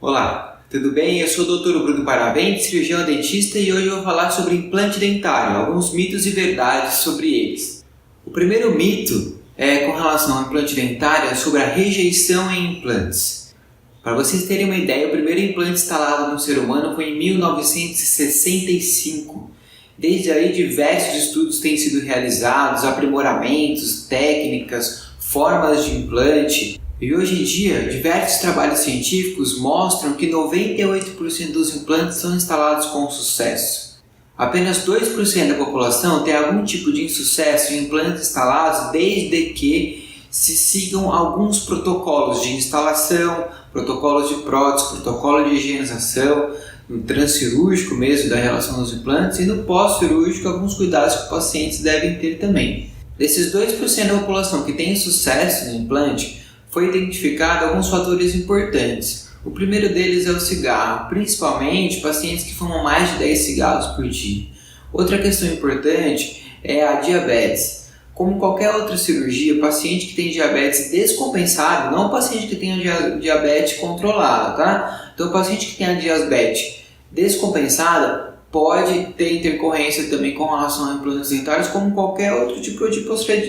Olá, tudo bem? Eu sou o Dr. Bruno Paravente, cirurgião dentista, e hoje eu vou falar sobre implante dentário, alguns mitos e verdades sobre eles. O primeiro mito com relação ao implante dentário é sobre a rejeição em implantes. Para vocês terem uma ideia, o primeiro implante instalado no ser humano foi em 1965. Desde aí, diversos estudos têm sido realizados, aprimoramentos, técnicas, formas de implante. E hoje em dia, diversos trabalhos científicos mostram que 98% dos implantes são instalados com sucesso. Apenas 2% da população tem algum tipo de insucesso em implantes instalados, desde que se sigam alguns protocolos de instalação, protocolos de prótese, protocolo de higienização, no transcirúrgico mesmo da relação dos implantes, e no pós-cirúrgico alguns cuidados que os pacientes devem ter também. Desses 2% da população que tem sucesso no implante, foi identificado alguns fatores importantes. O primeiro deles é o cigarro, principalmente pacientes que fumam mais de 10 cigarros por dia. Outra questão importante é a diabetes. Como qualquer outra cirurgia, o paciente que tem diabetes descompensado, não o paciente que tem a diabetes controlada, tá? Então o paciente que tem a diabetes descompensada pode ter intercorrência também com relação a implantes dentários, como qualquer outro tipo de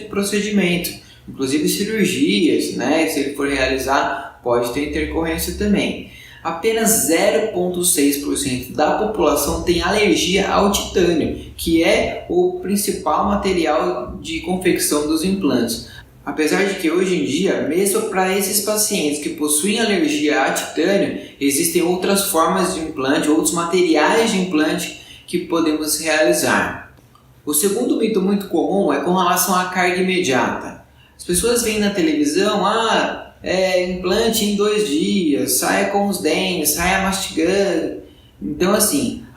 procedimento. Inclusive cirurgias, se ele for realizar, pode ter intercorrência também. Apenas 0,6% da população tem alergia ao titânio, que é o principal material de confecção dos implantes. Apesar de que hoje em dia, mesmo para esses pacientes que possuem alergia a titânio, existem outras formas de implante, outros materiais de implante que podemos realizar. O segundo mito muito comum é com relação à carga imediata. As pessoas veem na televisão, implante em 2 dias, saia com os dentes, saia mastigando. Então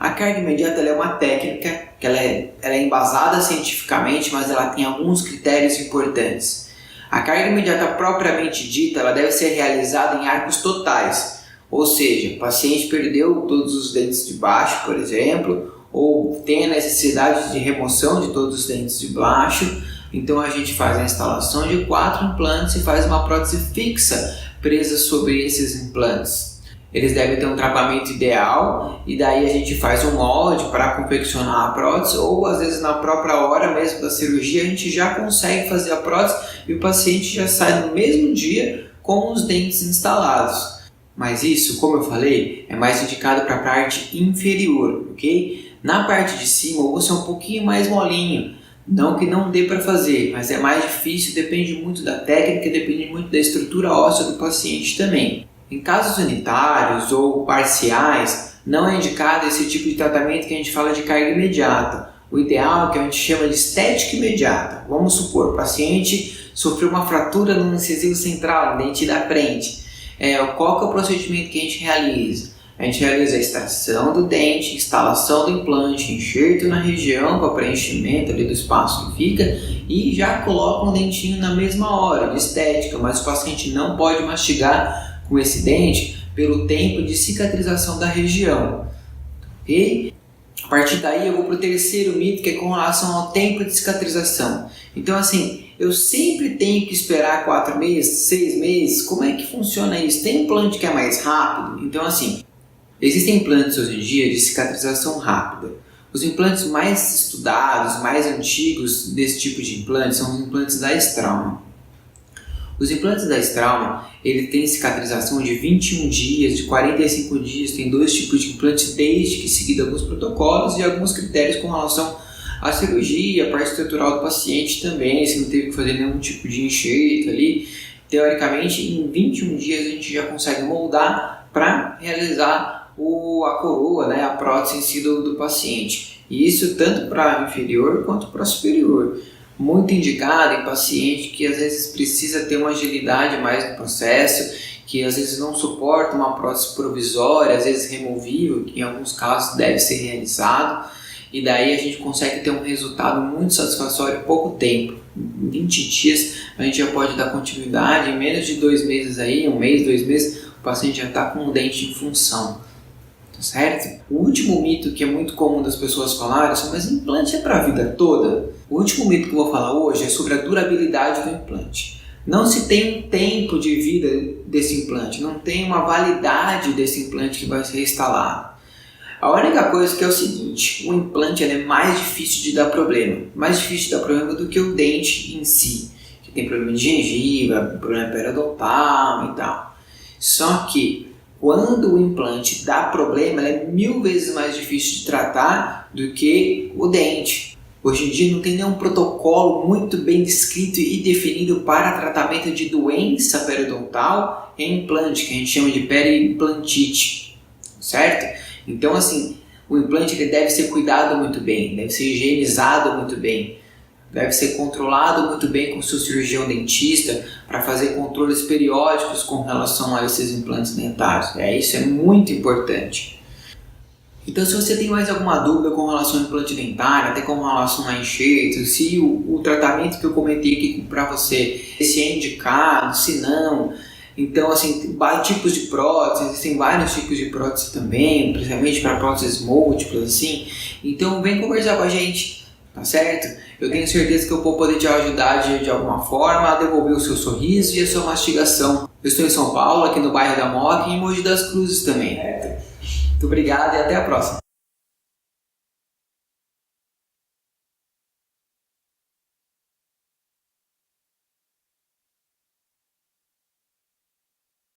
a carga imediata ela é uma técnica que ela é embasada cientificamente, mas ela tem alguns critérios importantes. A carga imediata propriamente dita, ela deve ser realizada em arcos totais, ou seja, o paciente perdeu todos os dentes de baixo, por exemplo, ou tem a necessidade de remoção de todos os dentes de baixo. Então a gente faz a instalação de 4 implantes e faz uma prótese fixa presa sobre esses implantes. Eles devem ter um tratamento ideal e daí a gente faz um molde para confeccionar a prótese, ou às vezes na própria hora mesmo da cirurgia a gente já consegue fazer a prótese e o paciente já sai no mesmo dia com os dentes instalados. Mas isso, como eu falei, é mais indicado para a parte inferior, ok? Na parte de cima o osso é um pouquinho mais molinho. Não que não dê para fazer, mas é mais difícil, depende muito da técnica, depende muito da estrutura óssea do paciente também. Em casos unitários ou parciais, não é indicado esse tipo de tratamento que a gente fala de carga imediata. O ideal é que a gente chama de estética imediata. Vamos supor, o paciente sofreu uma fratura no incisivo central, no dente da frente. Qual que é o procedimento que a gente realiza? A gente realiza a extração do dente, instalação do implante, enxerto na região para preenchimento ali do espaço que fica e já coloca um dentinho na mesma hora, de estética, mas o paciente não pode mastigar com esse dente pelo tempo de cicatrização da região. Ok? A partir daí eu vou para o terceiro mito, que é com relação ao tempo de cicatrização. Então eu sempre tenho que esperar 4 meses, 6 meses, como é que funciona isso? Tem implante que é mais rápido? Então existem implantes hoje em dia de cicatrização rápida. Os implantes mais estudados, mais antigos desse tipo de implante são os implantes da Straumann. Os implantes da Straumann, ele tem cicatrização de 21 dias, de 45 dias, tem 2 tipos de implantes, desde que seguido alguns protocolos e alguns critérios com relação à cirurgia, a parte estrutural do paciente também, se não teve que fazer nenhum tipo de enxerto ali. Teoricamente, em 21 dias a gente já consegue moldar para realizar a coroa, a prótese em si do paciente. E isso tanto para inferior quanto para superior. Muito indicado em paciente que às vezes precisa ter uma agilidade mais no processo, que às vezes não suporta uma prótese provisória, às vezes removível, que em alguns casos deve ser realizado. E daí a gente consegue ter um resultado muito satisfatório em pouco tempo. Em 20 dias a gente já pode dar continuidade, em menos de 2 meses, 1 mês, 2 meses, o paciente já está com o dente em função. Tá certo? O último mito que é muito comum das pessoas falarem é: mas implante é para a vida toda? O último mito que eu vou falar hoje é sobre a durabilidade do implante. Não se tem um tempo de vida desse implante, não tem uma validade desse implante que vai ser instalado. A única coisa que é o seguinte, o implante é mais difícil de dar problema, mais difícil de dar problema do que o dente em si, que tem problema de gengiva, problema periodontal e tal. Só que quando o implante dá problema, ele é 1000 vezes mais difícil de tratar do que o dente. Hoje em dia não tem nenhum protocolo muito bem descrito e definido para tratamento de doença periodontal em implante, que a gente chama de periimplantite, certo? Então assim, o implante ele deve ser cuidado muito bem, deve ser higienizado muito bem, deve ser controlado muito bem com o seu cirurgião dentista para fazer controles periódicos com relação a esses implantes dentários. Isso é muito importante. Então, se você tem mais alguma dúvida com relação ao implante dentário, até com relação a enxerto, se o tratamento que eu comentei aqui para você, se é indicado, se não. Então, assim, tipos de próteses, existem vários tipos de prótese também, principalmente para próteses múltiplas, assim. Então, vem conversar com a gente, tá certo? Eu tenho certeza que eu vou poder te ajudar de alguma forma a devolver o seu sorriso e a sua mastigação. Eu estou em São Paulo, aqui no bairro da Moca e em Mogi das Cruzes também. Muito obrigado e até a próxima.